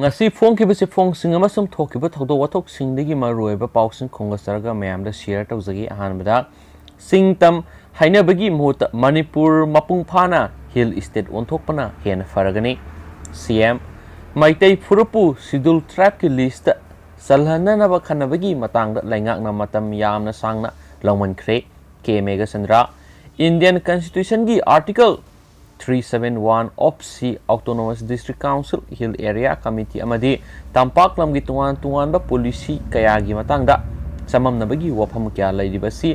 ngasi phongkibase phongsing amasum thokiba thodo wathok singdagi maroiba pausing khongasarga mayamda share tawjagi ahanbada singtam hainabagi muhuta Manipur mapungphana hill estate onthokpana hen faragani CM maitai furupu sidul tribe ki list salhananaba khanabagi matangda laingakna matam yamna sangna lawmankhre K Mega Sandra Indian Constitution gi article 371 of C Autonomous District Council Hill Area Committee amadi tampak lamgi tungan ba policy kaya gi matangda samamnabagi wafam kya lairibasi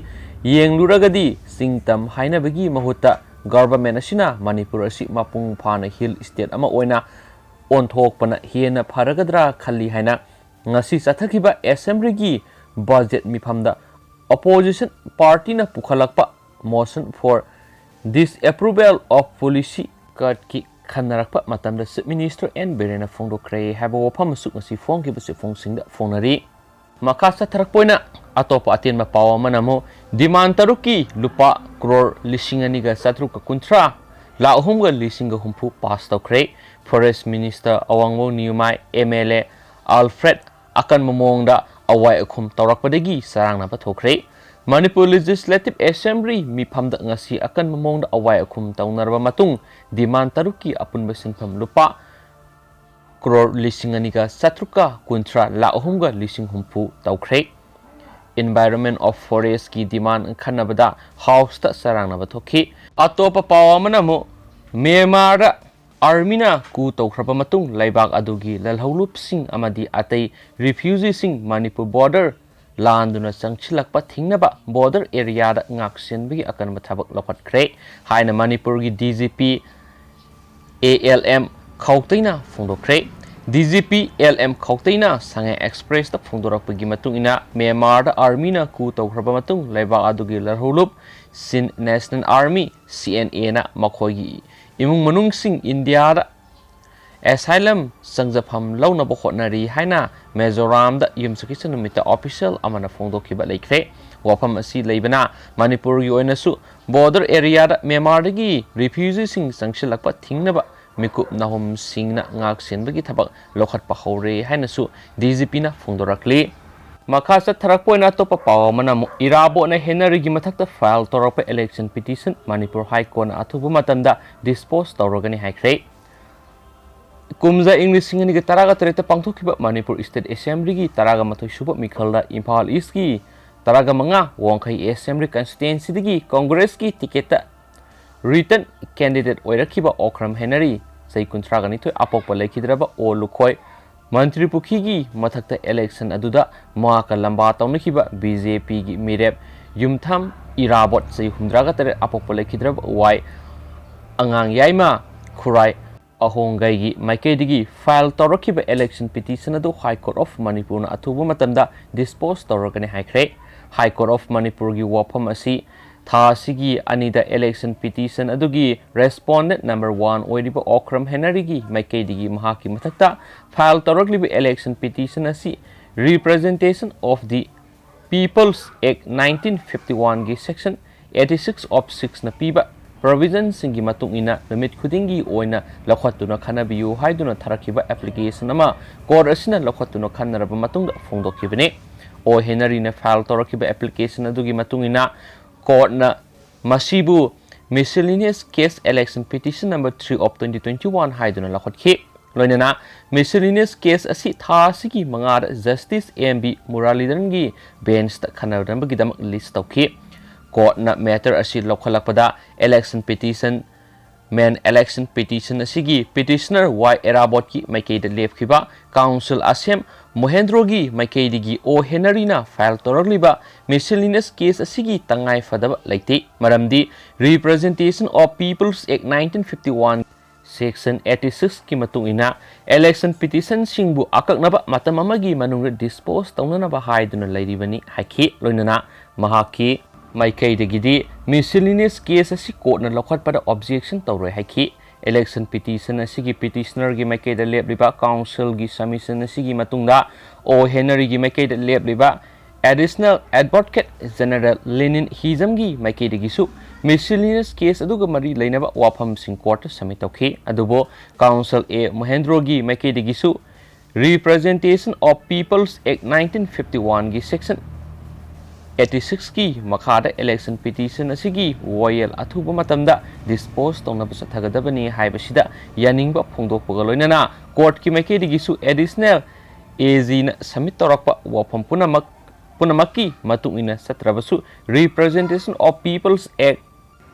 yengluragadi singtam hainabagi mahuta government asina Manipur asi mapung phana hill state ama oina onthokpana hena pharagadra khalli haina ngasi sathakiba assembly gi budget mifamda opposition party na pukhalakpa motion for disapproval of policy cut ki khanarakpa matamda minister and berena phongdokre haba wafam su ngasi phongkibase phongsingda phonari makasa tharakpoina atopa atin ma pawa manamo demand taruki lupa crore lisingani ga satruka kuntra la ahum ga lisinga humpu pass tokre forest minister awangmo niumai MLA Alfred akan momongda awai akhum tawrakpadagi Charangnaba Thokhre Manipur Legislative Assembly mifamda ngasi akan momongda awai akhum tawnarba matung demand taruki apunba singpham lupa crore lisingani ga satruka kuntra la ahum ga lising humpu tawkhre Environment of Forest ki demand khanabada house ta Charangnaba Thokhi atopa pawa manamo Myanmar Armina ku tawkhraba matung laibak adugi lalhaulup sing amadi atai refugee sing Manipur border landuna changchilakpa thingnaba border area da ngaksenbi akan mathabak lokhatkre haina Manipur gi DGP ALM khawtaina phongdokre DGP LM khawtaina sangai express ta phongdorakpagi matung ina Myanmar da Armina ku tawkhraba matung laibak adugi lalhaulup sin National Army CNA na makhogi imung manung sing India da asylum sangjafam launaba hotnari haina Mizoram da yumsaki numita official amana phongdokhiba leikre wafam asi leibana Manipur gi oinasu border area da Myanmar gi refugee sing sangshilakpa thingnaba mikup nahum singna ngak senbagi thabak lokhat pahore haina su DGP na phongdorakli makasa tharakpoina topa pawa manamu irabo na henari gi mathakta file torapa election petition Manipur High Court na athubu matamda dispose tawrogani haikre kumza English singani ga taraga tareta pangthokiba Manipur State Assembly gi taraga mathoi suba mikhalda Imphal East gi taraga manga wangkhai Assembly constituency digi Congress gi ticket written candidate oirakiba Okram Henry sai kuntraga ni thoi apokpa lekhidraba o lukhoi Mantri Pukhi gi mathakta election aduda maaka lamba tawnakhiba BJP gi mirep yumtham irabot sai humdraga tare apokpa lekhidraba wai angang yaima khurai ahongai gi maikaidigi file tawrakhiba election petition adu High Court of Manipur na athubu matamda dispose tawrakani haikre High Court of Manipur gi wafam asi tha sigi anida election petition adugi respondent number 1 oiriba Okram Henry gi maikaidigi mahaki mathakta file tawrakliba election petition asi representation of the People's Act 1951 gi section 86 of 6 na piba provision singi matung ina namit khudingi oina lakhatuna khanabiyu haiduna tharakiba application ama court asina lakhatuna khanaraba matung phongdokhibane o Henry na file tawrakiba application adugi matung ina court na masibu miscellaneous case election petition number 3 of 2021 haiduna lakhatkhi loinana miscellaneous case asi tha sigi mangar justice MB Muralidharan gi bench ta khanaramba gidam list tawkhi court na matter asi lokhalakpada election petition main election petition asigi petitioner Y Erabot ki maikei da lefkhiba council asem Mohendro gi maikei digi o Henry na file toroliba miscellaneous case asigi tangai fadaba laite maramdi representation of People's Act 1951 section 86 ki matung ina election petition singbu akaknaba matam amagi manungre dispose tawnanaba haiduna lairibani haikhi loinana mahaki Maikai de Gidi, miscellaneous case asi court na lokhat pada objection tawroi haikhi election petition asigi petitioner gi Maikai da lebriba council gi submission asigi matungda o Henry gi Maikai da lebriba additional advocate general Lenin Hizam gi Maikai de gisu miscellaneous case aduga mari leinaba wafam sing court submit tawkhi adubo council A Mohendro gi Maikai de gisu Representation of People's Act 1951 gi section 86 ki makhada election petition asigi royal athuba matamda dispose tongna sathagadabani haibasida yaningba phongdokpaga loinana court ki maikedi su additional AG na submit torakpa wafam punamaki matungina satrabasu Representation of People's Act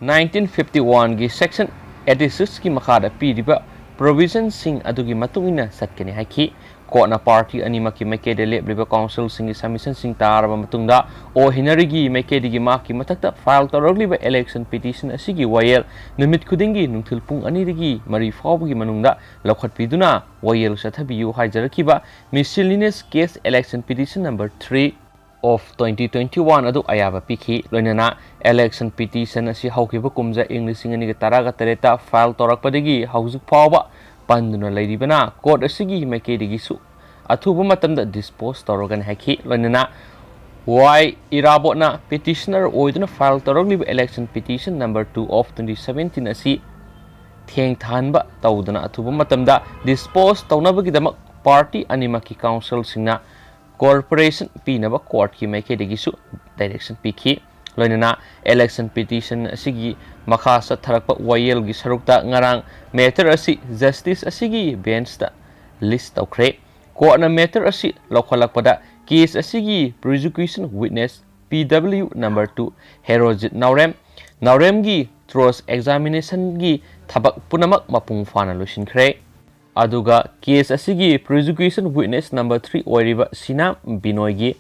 1951 gi section 86 ki makhada piriba provision sing adugi matungina satkani haiki Kona party animaki maikede lebriba council singi submission sing taraba matungda o hinarigi maikedi gi maki mathakta file torogliba election petition asigi wayel numit khudingi nungthil pung anirigi mari fawgi manungda lokhat piduna wayel sathabiyu haijarakiba miscellaneous case election petition number 3 of 2021 adu ayaba pikhi loinana election petition asi haukiba kumja inglising ani taraga tereta file torakpadagi haujik fawba panduna lairibana court asigi maikedi su athuba matamda dispose torogan haki loinana why irabotna petitioner oiduna file torogliba election petition number 2 of 2017 asi theng thanba tawduna athuba matamda dispose tawnabagidama party animaki council singna corporation pinaba court ki maikedi su direction pikhi loinana election petition asigi makhasa tharakpa wayel gi sarukta ngarang matter asi justice asigi bench ta list Thokhre court na matter asi lokhalakpada case asigi prosecution witness PW number 2 Herojit Naurem gi cross examination gi thabak punamak mapung fana losinkhre aduga case asigi prosecution witness number 3 oiriba Sina Binoy gi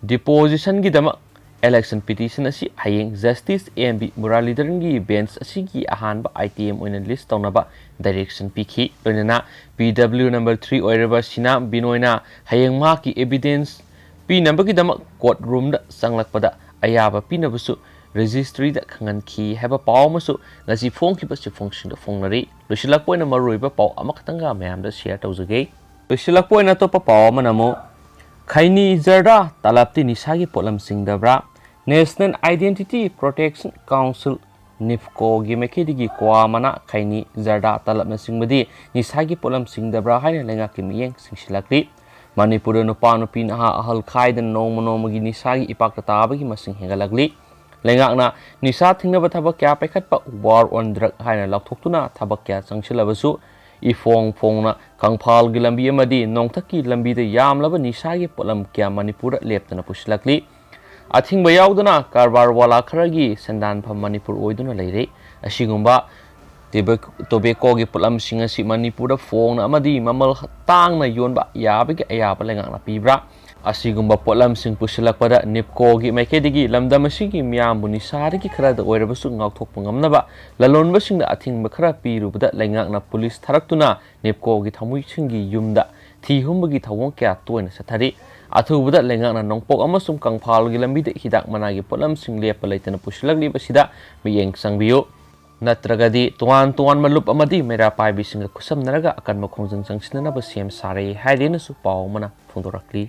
deposition gi dama election petition asi hayeng justice AMB Muralidharan gi bench asigi ahanba item oina list tawnaba direction pikhi loinana PW number 3 oiraba Sina Binoyna hayeng ma ki evidence pi number gi dama court room da sanglakpada ayaba pinabusu registry da khangan khi haba pawmasu ngasi phongkiba si phongsin da phongnari losilakpoina maroiba paw amakatanga mayam da share tawjage losilakpoina to paw manamo khaini jarda talapti nisagi polam singdabra National Identity Protection Council NIFCO gi maikedi gi kwamana khaini jarda talapna singbadi nisagi polam singdabra haina lenga ki miyeng singsilakri Manipur no panu pin ha ahal khaidan nomo gi nisagi ipakta tabagi masing hengalagli lengakna nisa thingnaba thabak kya paikhatpa war on drug haina lakthoktuna thabak kya changsilabasu ifongna kangphal gi lambi amadi nongthaki lambi da yamlaba nisagi polam kya Manipur leptana pusilakli athingba yauduna karbar wala kharagi sandan pham Manipur oiduna leire asigumba tobacco gi polam singa si Manipur phongna amadi mamal tangna yonba yabagi ayaba lengakna pibra asigumba polam sing pusilakpada NIFCO gi maikedi lamdam asigi miyambu nisari gi khara da oirabasu ngauthokpa ngamnaba lalonba singda athingba khara pirubada lengakna police tharaktuna NIFCO gi thamui singi yumda thihumba gi thawong kya toina sathari Athubada lengakna nongpok amasum kangphal gi lambi de hidak managi polam sing lepa leitana pusilagli basida miyeng sangbiyo natragadi tuan malup amadi mera pai bisinga kusam naraga akan makhongjang jangsinana ba sem sare haidena su paw mana phondorakli